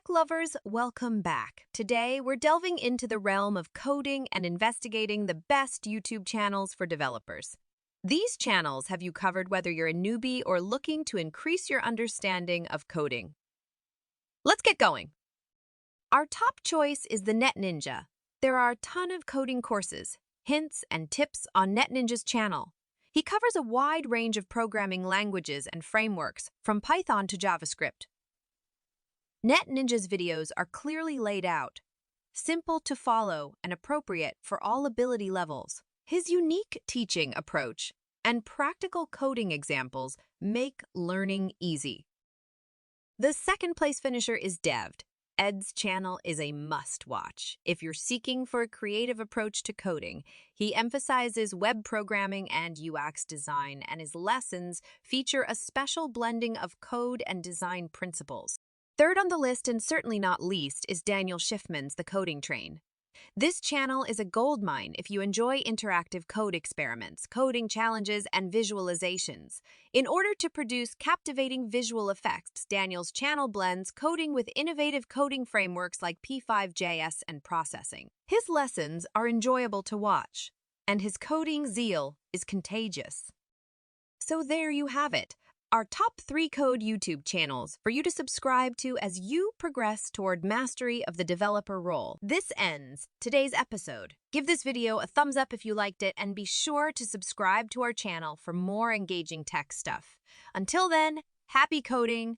Tech lovers, welcome back. Today, we're delving into the realm of coding and investigating the best YouTube channels for developers. These channels have you covered whether you're a newbie or looking to increase your understanding of coding. Let's get going. Our top choice is the NetNinja. There are a ton of coding courses, hints, and tips on NetNinja's channel. He covers a wide range of programming languages and frameworks, from Python to JavaScript. NetNinja's videos are clearly laid out, simple to follow and appropriate for all ability levels. His unique teaching approach and practical coding examples make learning easy. The second place finisher is Dev'd. Ed's channel is a must-watch. If you're seeking for a creative approach to coding, he emphasizes web programming and UX design, and his lessons feature a special blending of code and design principles. Third on the list, and certainly not least, is Daniel Shiffman's The Coding Train. This channel is a goldmine if you enjoy interactive code experiments, coding challenges, and visualizations. In order to produce captivating visual effects, Daniel's channel blends coding with innovative coding frameworks like P5.js and processing. His lessons are enjoyable to watch, and his coding zeal is contagious. So there you have it. Our top 3 code YouTube channels for you to subscribe to as you progress toward mastery of the developer role. This ends today's episode. Give this video a thumbs up if you liked it, and be sure to subscribe to our channel for more engaging tech stuff. Until then, happy coding!